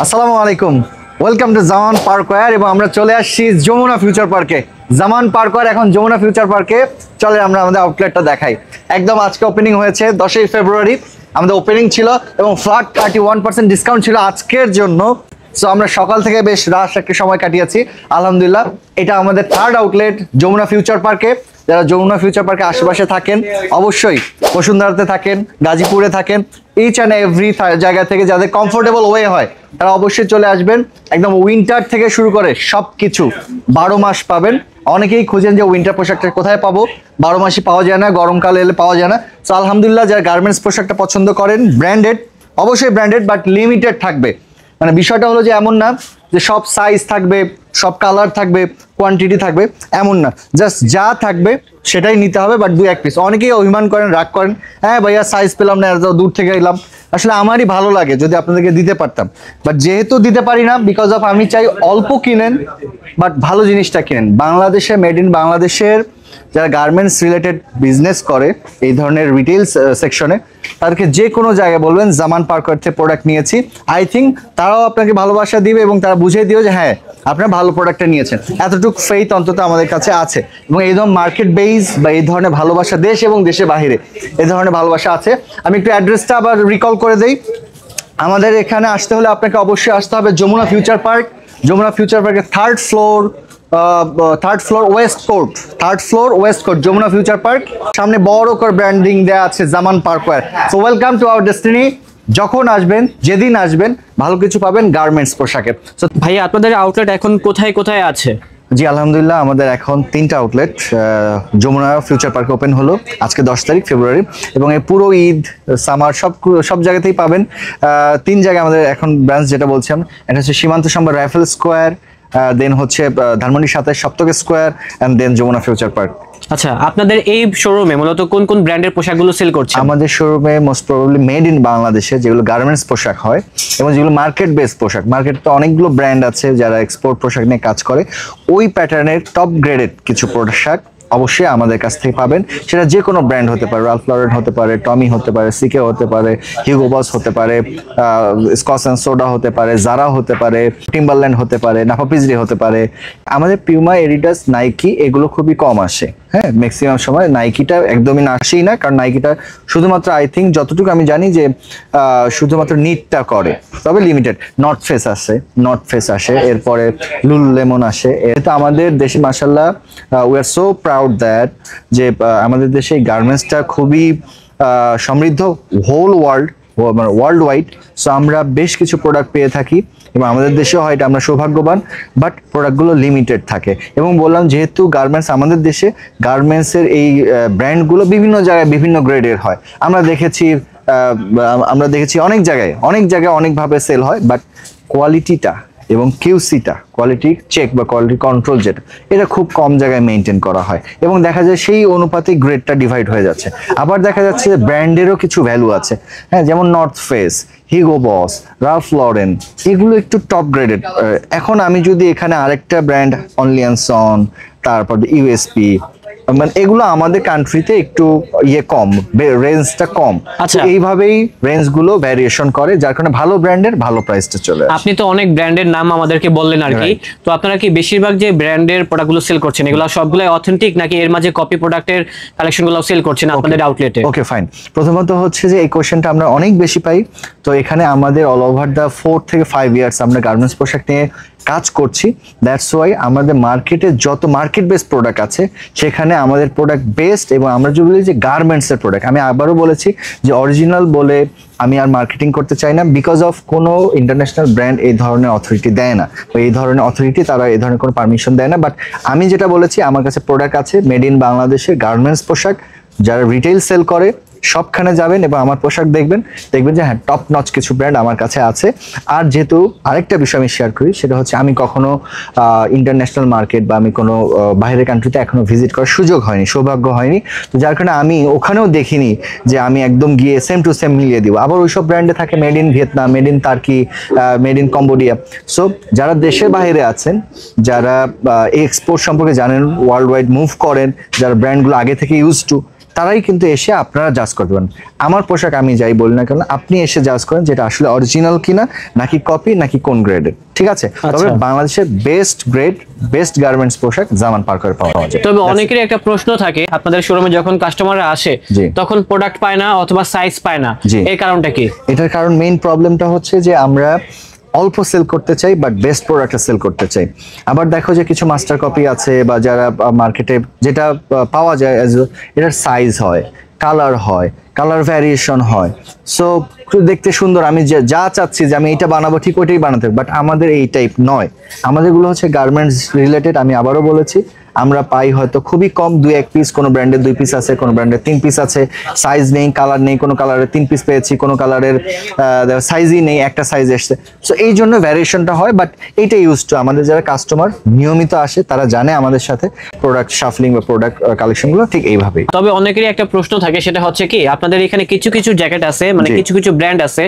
আসসালামু আলাইকুম, welcome to জামান পার্কওয়্যার। এবং আমরা চলে আসছি যমুনা ফিউচার পার্কে। জামান পার্কওয়্যার এখন যমুনা ফিউচার পার্কে। চলে আমরা আমাদের আউটলেটটা দেখাই। একদম আজকে ওপেনিং হয়েছে 10ই ফেব্রুয়ারি আমাদের ওপেনিং ছিল এবং ফ্ল্যাট 31% ডিসকাউন্ট ছিল আজকের জন্য। সো আমরা সকাল থেকে বেশ রাশ একটা সময় কাটিয়েছি আলহামদুলিল্লাহ। এটা আমাদের থার্ড আউটলেট যমুনা ফিউচার পার্কে। যারা যমুনা ফিউচার পার্কে আশেপাশে থাকেন, অবশ্যই বসুন্ধরাতে থাকেন, গাজীপুরে থাকেন, ইচ অ্যান্ড এভরি জায়গা থেকে যাদের কমফোর্টেবল ওয়ে হয় তারা অবশ্যই চলে আসবেন। একদম উইন্টার থেকে শুরু করে সব কিছু 12 মাস পাবেন। অনেকেই খুঁজেন যে উইন্টার পোশাকটা কোথায় পাবো, 12 মাসই পাওয়া যায় না, গরমকালে এলে পাওয়া যায় না। সো আলহামদুলিল্লাহ, যারা গার্মেন্টস পোশাকটা পছন্দ করেন, ব্র্যান্ডেড, অবশ্যই ব্র্যান্ডেড বাট লিমিটেড থাকবে। মানে বিষয়টা হলো যে এমন না যে সব সাইজ থাকবে, সব কালার থাকবে, কোয়ান্টিটি থাকবে, এমন না। জাস্ট যা থাকবে সেটাই নিতে হবে, বাট 2-1 পিস। অনেকেই অভিমান করেন, রাগ করেন, হ্যাঁ ভাইয়া সাইজ পেলাম না, এত দূর থেকে এলাম। আসলে আমারই ভালো লাগে যদি আপনাদেরকে দিতে পারতাম, বাট যেহেতু দিতে পারি না, বিকজ অফ আমি চাই অল্প কিনেন বাট ভালো জিনিসটা কিনেন। বাংলাদেশে, মেড ইন বাংলাদেশের যারা গার্মেন্টস রিলেটেড বিজনেস করে এই ধরনের রিটেল সেকশনে, তাদেরকে যে কোনো জায়গায় বলবেন জামান পার্কওয়্যার থেকে প্রোডাক্ট নিয়েছি, আই থিঙ্ক তারাও আপনাকে ভালোবাসা দিবে এবং তারা বুঝিয়ে দিও যে হ্যাঁ আপনারা ভালো প্রোডাক্টটা নিয়েছেন। এতটুকু ফেইথ অন্তত আমাদের কাছে আছে এবং এই ধরনের মার্কেট বেস বা এই ধরনের ভালোবাসা দেশ এবং দেশের বাহিরে এই ধরনের ভালোবাসা আছে। আমি একটু অ্যাড্রেসটা আবার রিকল করে দেই। আমাদের এখানে আসতে হলে আপনাকে অবশ্যই আসতে হবে Jamuna future park. Jamuna future পার্কের third floor west court Jamuna future park. সামনে বড় করে ব্র্যান্ডিং দেওয়া আছে জামান পার্কওয়্যার। So welcome to our destiny. যখন আসবেন, যেদিন আসবেন, ভালো কিছু পাবেন গার্মেন্টস পোশাকের। সো ভাইয়া, আপনাদের আউটলেট এখন কোথায় কোথায় আছে? জি আলহামদুলিল্লাহ, আমাদের এখন 3টা আউটলেট যমুনা ফিউচার পার্কে ওপেন হলো আজকে 10 তারিখ ফেব্রুয়ারি, এবং এই পুরো ঈদ, সামার সব জায়গাতেই পাবেন। 3 জায়গায় আমাদের এখন ব্রাঞ্চ, যেটা বলছিলাম, এটা হচ্ছে সীমান্ত সম্বর রাইফেল স্কোয়ার, দেন হচ্ছে Dhanmondi 27 Saptak square, and then Jamuna future park. আচ্ছা, আপনাদের এই শোরুমে মূলত কোন কোন ব্র্যান্ডের পোশাকগুলো সেল করছে? আমাদের শোরুমে মোস্ট প্রবাবলি মেড ইন বাংলাদেশে যেগুলো গার্মেন্টস পোশাক হয় এবং যেগুলো মার্কেট বেস পোশাক, মার্কেটে অনেকগুলো ব্র্যান্ড আছে যারা এক্সপোর্ট পোশাক নিয়ে কাজ করে, ওই প্যাটার্নের টপ গ্রেডেড কিছু পোশাক অবশ্যই আমাদের কাছ থেকে পাবেন। সেটা যে কোনো ব্র্যান্ড হতে পারে, রাল্ফ লরেন হতে পারে, টমি হতে পারে, সিকে হতে পারে, হিউগো বস হতে পারে, স্কচ অ্যান্ড সোডা হতে পারে, জারা হতে পারে, টিম্বারল্যান্ড হতে পারে, নাফাপিজরি হতে পারে। আমাদের পিউমা, এডিডাস, নাইকি এগুলো খুবই কম আসে। হ্যাঁ, ম্যাক্সিমাম সময় নাইকিটা একদমই আসেই না, কারণ নাইকিটা শুধুমাত্র, আই থিঙ্ক যতটুকু আমি জানি যে শুধুমাত্র নিটটা করে, তবে লিমিটেড। নর্থ ফেস আসে, এরপরে লুলুলেমন আসে। এটা আমাদের দেশে মাশাআল্লাহ we are so proud that যে আমাদের দেশে এই গার্মেন্টসটা খুবই সমৃদ্ধ, হোল ওয়ার্ল্ড ওয়াইড। সো আমরা বেশ কিছু প্রোডাক্ট পেয়ে থাকি এবং আমাদের দেশেও হয়, এটা আমরা সৌভাগ্যবান, বাট প্রোডাক্টগুলো লিমিটেড থাকে। এবং বললাম, যেহেতু গার্মেন্টস আমাদের দেশে, গার্মেন্টসের এই ব্র্যান্ডগুলো বিভিন্ন জায়গায় বিভিন্ন গ্রেডের হয়। আমরা দেখেছি অনেক জায়গায় অনেকভাবে সেল হয়, বাট কোয়ালিটিটা এবং কিউসিটা, কোয়ালিটি চেক বা কোয়ালিটি কন্ট্রোল যেটা, এটা খুব কম জায়গায় মেনটেন করা হয় এবং দেখা যায় সেই অনুপাতে গ্রেডটা ডিভাইড হয়ে যাচ্ছে। আবার দেখা যাচ্ছে যে ব্র্যান্ডেরও কিছু ভ্যালু আছে, হ্যাঁ, যেমন নর্থ ফেস, হিগো বস, রাল্ফ লরেন, এগুলো একটু টপ গ্রেডেড। এখন আমি যদি এখানে আরেকটা ব্র্যান্ড অনলি অ্যান্ড সন, তারপর ইউএসপি, মানে এগুলো আমাদের কান্ট্রিতে একটু কম, রেঞ্জটা কম। আচ্ছা, এইভাবেই রেঞ্জগুলো ভ্যারিয়েশন করে, যার কারণে ভালো ব্র্যান্ডের ভালো প্রাইসটা চলে আসে। আপনি তো অনেক ব্র্যান্ডের নাম আমাদেরকে বললেন আর কি, তো আপনারা কি বেশিরভাগ যে ব্র্যান্ডের প্রোডাক্টগুলো সেল করছেন এগুলো সবগুলাই অথেন্টিক, নাকি এর মাঝে কপি প্রোডাক্টের কালেকশনগুলো সেল করছেন আপনাদের আউটলেটে? Okay fine. প্রথমত হচ্ছে যে এই কোশ্চেনটা আমরা অনেক বেশি পাই। তো এখানে আমাদের অল ওভার দ্য 4 থেকে 5 ইয়ার্স আমরা গার্মেন্টস পোশাক নিয়ে কাজ করছি। দ্যাটস ওয়াই আমাদের মার্কেটে যত মার্কেট বেসড প্রোডাক্ট আছে সেখানে আমাদের প্রোডাক্ট বেস্ট। এবং আমরা যদি বলি যে গার্মেন্টসের প্রোডাক্ট, আমি আবারও বলেছি যে অরিজিনাল বলে আমি আর মার্কেটিং করতে চাই না, বিকজ অফ কোনো ইন্টারন্যাশনাল ব্র্যান্ড এই ধরনের অথরিটি দেয় না, বা এই ধরনের অথরিটি তারা এই ধরনের কোনো পারমিশন দেয় না। বাট আমি যেটা বলেছি, আমার কাছে প্রোডাক্ট আছে মেড ইন বাংলাদেশের গার্মেন্টস পোশাক, যারা রিটেল সেল করে সবখানে যাবেন এবং আমার পোশাক দেখবেন যে হ্যাঁ টপ নচ কিছু ব্র্যান্ড আমার কাছে আছে। আর যেহেতু আরেকটা বিষয় আমি শেয়ার করি, সেটা হচ্ছে আমি কখনো ইন্টারন্যাশনাল মার্কেট বা আমি কোনো বাইরের কান্ট্রিতে এখনো ভিজিট করার সুযোগ হয়নি, সৌভাগ্য হয়নি। তো যার কারণে আমি ওখানেও দেখিনি যে আমি একদম গিয়ে সেম টু সেম মিলিয়ে দিব। আবার ওইসব ব্র্যান্ডে থাকে made in Vietnam, made in turkey, made in Cambodia. So যারা দেশের বাইরে আছেন, যারা এক্সপোর্ট সম্পর্কে জানেন, ওয়ার্ল্ড ওয়াইড মুভ করেন, যারা ব্র্যান্ডগুলো আগে থেকে ইউজ টু, তারাই কিন্তু এসে আপনারা জাজ করতে পারেন। আমার পোশাক আমি যাই বলি না কেন, আপনি এসে জাজ করেন যেটা আসলে অরিজিনাল কিনা, নাকি কপি, নাকি কোন গ্রেডের, ঠিক আছে? তবে বাংলাদেশের বেস্ট গ্রেড, বেস্ট গার্মেন্টস পোশাক জামান পার্কারে পাওয়া যায়। তবে অনেকেরই একটা প্রশ্ন থাকে, আপনাদের শোরুমে যখন কাস্টমাররা আসে তখন প্রোডাক্ট পায় না অথবা সাইজ পায় না, এর কারণটা কি? এটার কারণ, মেইন প্রবলেমটা হচ্ছে যে আমরা অল্প সেল করতে চাই বাট বেস্ট প্রোডাক্টটা সেল করতে চাই। আবার দেখো যে কিছু মাস্টার কপি আছে বা যারা মার্কেটে যেটা পাওয়া যায়, এটার সাইজ হয়, কালার হয়, কালার ভ্যারিয়েশন হয়, সো দেখতে সুন্দর, আমি যা চাচ্ছি যে আমি এটা বানাবো ঠিক ওইটাই বানাতে, বাট আমাদের এই টাইপ নয়। আমাদেরগুলো হচ্ছে গার্মেন্টস রিলেটেড। আমি আবারও বলেছি, আমরা পাই হয়তো খুবই কম 2-1 পিস, কোনো ব্র্যান্ডের 2 পিস আছে, কোনো ব্র্যান্ডের 3 পিস আছে, সাইজ নেই, কালার নেই, কোনো কালারের 3 পিস পেয়েছি, কোনো কালারের সাইজই নেই, একটা সাইজ এসছে। সো এই জন্য ভ্যারিয়েশনটা হয়, বাট এইটা ইউজ টু। আমাদের যারা কাস্টমার নিয়মিত আসে তারা জানে আমাদের সাথে প্রোডাক্ট শাফলিং বা প্রোডাক্ট কালেকশনগুলো ঠিক এইভাবেই। তবে অনেকেরই একটা প্রশ্ন থাকে, সেটা হচ্ছে কি, আপনাদের এখানে কিছু কিছু জ্যাকেট আছে, মানে কিছু কিছু ব্র্যান্ড আছে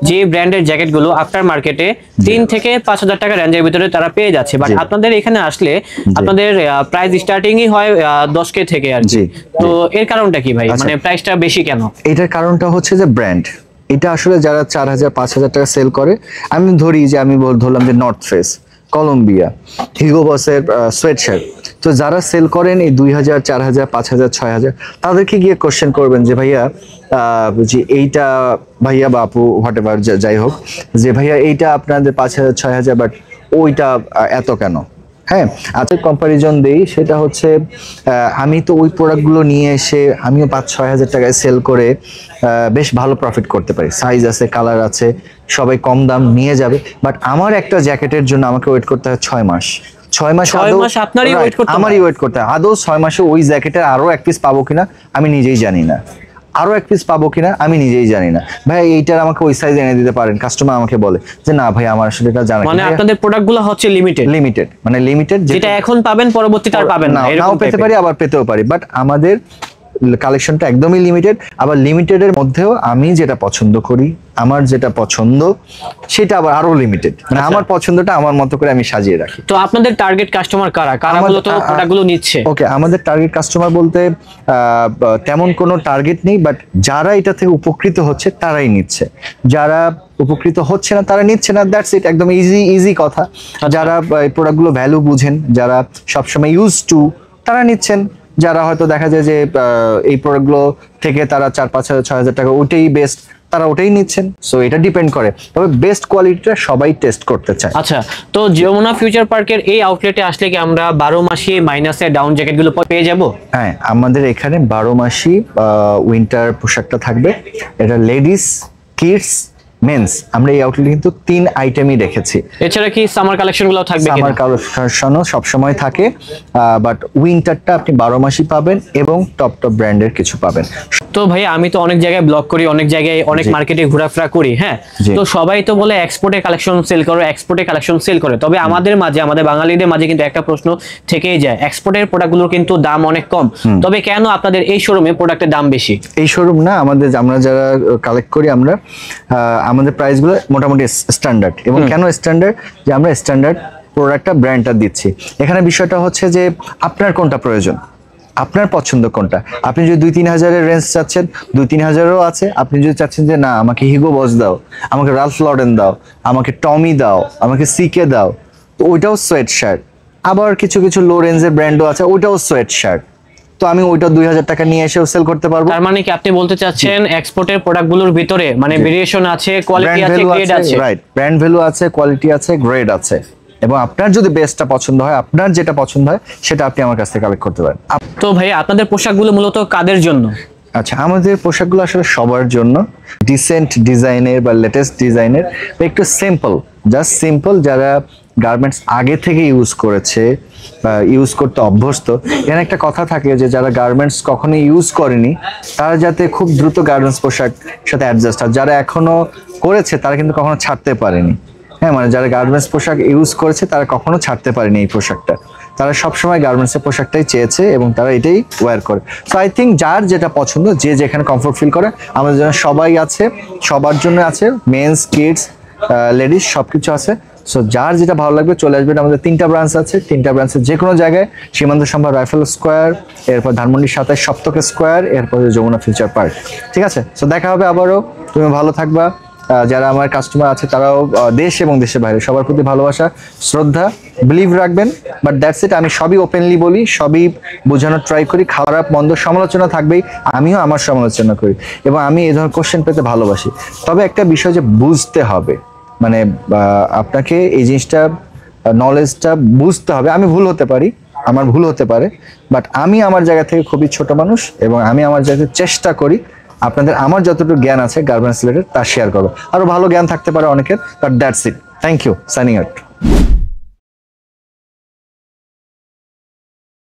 যে ব্র্যান্ডের জ্যাকেটগুলো আফটার মার্কেটে 3 থেকে 5,000 টাকা রেঞ্জের ভিতরে তারা পেয়ে যাচ্ছে, বাট আপনাদের এখানে আসলে আপনাদের প্রাইস স্টার্টিংই হয় 10K থেকে আর কি। তো এর কারণটা কি ভাই, মানে প্রাইসটা বেশি কেন? এটার কারণটা হচ্ছে যে ব্র্যান্ড, এটা আসলে যারা 4,000-5,000 টাকা সেল করে, আমি ধরি যে আমি ধরলাম যে নর্থ ফেস, কলম্বিয়া, হিগো বসের সোয়েটশার্ট, তো যারা সেল করেন এই 2,000, 4,000, 5,000, 6,000, তাদেরকে গিয়ে কোশ্চেন করবেন যে ভাইয়া যে এইটা, ভাইয়া বা আপু হোয়াট এভার যাই হোক, যে ভাইয়া এইটা আপনাদের 5,000, 6,000, বাট ওইটা এত কেন? হ্যাঁ, আজকে কম্পারিজন দেই, সেটা হচ্ছে আমি তো ওই প্রোডাক্টগুলো নিয়ে এসে আমিও 5-6 হাজার টাকায় সেল করে বেশ ভালো প্রফিট করতে পারি। সাইজ আছে, কালার আছে, সবাই কম দাম নিয়ে যাবে, বাট আমার একটা জ্যাকেটের জন্য আমাকে ওয়েট করতে হয় 6 মাস। 6 মাস আপনারই ওয়েট করতে হয়, আমারই ওয়েট করতে হয়। আদৌ 6 মাসে ওই জ্যাকেটের আরো 1 পিস পাবো কিনা আমি নিজেই জানি না, আরো 1 পিস পাবো কিনা আমি নিজেই জানি না। ভাই এইটার আমাকে ওই সাইজ এনে দিতে পারেন, কাস্টমার আমাকে বলে যে না ভাই আমার আসলে এটা জানা, মানে আপনাদের প্রোডাক্টগুলো হচ্ছে লিমিটেড, মানে লিমিটেড, যেটা এখন পাবেন পরবর্তীতে আর পাবেন না, নাও পেতে পারি আবার পেতেও পারি, বাট আমাদের কালেকশনটা একদমই লিমিটেড। আবার লিমিটেডের মধ্যেও আমি যেটা পছন্দ করি, আমার যেটা পছন্দ সেটা আবার আরো লিমিটেড, মানে আমার পছন্দটা আমার মতো করে আমি সাজিয়ে রাখি। তো আপনাদের টার্গেট কাস্টমার কারা মূলত প্রোডাক্টগুলো নিচ্ছে? ওকে, আমাদের টার্গেট কাস্টমার বলতে তেমন কোনো টার্গেট নেই, বাট যারা এটা থেকে উপকৃত হচ্ছে তারাই নিচ্ছে, যারা উপকৃত হচ্ছে না তারা নিচ্ছে না, দ্যাটস ইট, একদম ইজি কথা। যারা এই প্রোডাক্টগুলো ভ্যালু বুঝেন, যারা সবসময় ইউজ টু, তারা নিচ্ছেন। যারা হয়তো দেখা যায় যে এই প্রোডাক্টগুলো থেকে তারা 4-5-6 হাজার টাকা ওটাই বেস্ট, তারা ওটাই নিচ্ছেন। সো এটা ডিপেন্ড করে, তবে বেস্ট কোয়ালিটিটা সবাই টেস্ট করতে চায়। আচ্ছা, তো যমুনা ফিউচার পার্কের এই আউটলেটে আসলে কি আমরা 12 মাসে মাইনাসে ডাউন জ্যাকেটগুলো পেয়ে যাব? হ্যাঁ, আমাদের এখানে 12 মাসই উইন্টার পোশাকটা থাকবে। এটা লেডিস, কিডস, মেন্স, আমরা এই আউটলেটে কিন্তু 3 আইটেমই রেখেছি। এছাড়া কি সামার কালেকশনগুলো থাকবে? সামার কালেকশনও সবসময় থাকে, বাট উইন্টারটা আপনি 12 মাসই পাবেন এবং টপ ব্র্যান্ডের কিছু পাবেন। তো ভাই আমি তো অনেক জায়গায় ব্লগ করি, অনেক জায়গায় অনেক মার্কেটে ঘোরাফেরা করি, হ্যাঁ, তো সবাই তো বলে এক্সপোর্টে কালেকশন সেল করে, এক্সপোর্টে কালেকশন সেল করে, তবে আমাদের মাঝে, আমাদের বাঙালিদের মাঝে কিন্তু একটা প্রশ্ন থেকেই যায়, এক্সপোর্টের প্রোডাক্টগুলোর কিন্তু দাম অনেক কম, তবে কেন আপনাদের এই শোরুমে প্রোডাক্টের দাম বেশি? এই শোরুম না, আমরা যারা কালেক্ট করি, আমাদের প্রাইসগুলো মোটামুটি স্ট্যান্ডার্ড। এবং কেন স্ট্যান্ডার্ড? যে আমরা স্ট্যান্ডার্ড প্রোডাক্টটা, ব্র্যান্ডটা দিচ্ছি। এখানে বিষয়টা হচ্ছে যে আপনার কোনটা প্রয়োজন, আপনার পছন্দ কোনটা। আপনি যদি 2-3 হাজারের রেঞ্জ চাচ্ছেন, 2-3 হাজারও আছে। আপনি যদি চাচ্ছেন যে না আমাকে হিগো বস দাও, আমাকে রালফ লরেন দাও, আমাকে টমি দাও, আমাকে সিকে দাও, তো ওইটাও সোয়েট শার্ট। আবার কিছু কিছু লো রেঞ্জের ব্র্যান্ডও আছে, ওইটাও সোয়েট শার্ট। তো আমি ওইটা 2,000 টাকা নিয়ে এসেও সেল করতে পারবো। তার মানে কি আপনি বলতে চাচ্ছেন এক্সপোর্টের প্রোডাক্টগুলোর ভিতরে মানে ভেরিয়েশন আছে, কোয়ালিটি আছে, গ্রেড আছে? রাইট, ব্র্যান্ড ভ্যালু আছে, কোয়ালিটি আছে, গ্রেড আছে, এবং আপনার যদি বেস্টটা পছন্দ হয়, আপনার যেটা পছন্দ হয় সেটা আপনি আমার কাছ থেকে কালেক্ট করতে পারেন। তো ভাই আপনাদের পোশাকগুলো মূলত কাদের জন্য? আচ্ছা, আমাদের পোশাকগুলো আসলে সবার জন্য, ডিসেন্ট ডিজাইনের বা লেটেস্ট ডিজাইনের, বা একটু সিম্পল, জাস্ট সিম্পল, যারা গার্মেন্টস আগে থেকে ইউজ করেছে বা ইউজ করতে অভ্যস্ত। এখানে একটা কথা থাকে যে যারা গার্মেন্টস কখনো ইউজ করেনি তারা যাতে খুব দ্রুত গার্মেন্টস পোশাক সাথে অ্যাডজাস্ট হয়, যারা এখনো করেছে তারা কিন্তু কখনো ছাড়তে পারেনি। হ্যাঁ, মানে যারা গার্মেন্টস পোশাক ইউজ করেছে তারা কখনো ছাড়তে পারেনি এই পোশাকটা, তারা সবসময় গার্মেন্টসের পোশাকটাই চেয়েছে এবং তারা এটাই ওয়্যার করে। সো আই থিঙ্ক যার যেটা পছন্দ, যে যেখানে কমফোর্ট ফিল করে, আমাদের জন্য সবাই আছে, সবার জন্য আছে, মেন্স, কিডস, লেডিস সবকিছু আছে। সো যার যেটা ভালো লাগবে চলে আসবেন, আমাদের 3টা ব্রাঞ্চ আছে, 3টা ব্রাঞ্চের যে কোনো জায়গায়, সীমান্ত সম্ভার রাইফেল স্কোয়ার, এরপর ধানমন্ডি 27 সপ্তক স্কোয়ার, এরপর যমুনা ফিউচার পার্ক। ঠিক আছে, সো দেখা হবে আবারও, তুমি ভালো থাকবা। যারা আমার কাস্টমার আছে তারাও দেশ এবং দেশের বাইরে সবার প্রতি ভালোবাসা, শ্রদ্ধা, বিলিভ রাখবেন। বাট দ্যাটস ইট, আমি সবই ওপেনলি বলি, সবই বোঝানোর ট্রাই করি। খারাপ মন্দ সমালোচনা থাকবেই, আমিও আমার সমালোচনা করি এবং আমি এই ধরনের কোশ্চেন পেতে ভালোবাসি। তবে একটা বিষয় যে বুঝতে হবে, মানে আপনাকে এই জিনিসটা নলেজটা বুঝতে হবে। আমি ভুল হতে পারি, আমার ভুল হতে পারে, বাট আমি আমার জায়গা থেকে খুবই ছোট মানুষ এবং আমি আমার জায়গা থেকে চেষ্টা করি আপনাদের আমার যতটুকু জ্ঞান আছে গার্মেন্টস রিলেটেড তা শেয়ার করো। আরো ভালো জ্ঞান থাকতে পারে অনেকের, but that's it. Thank you, signing out.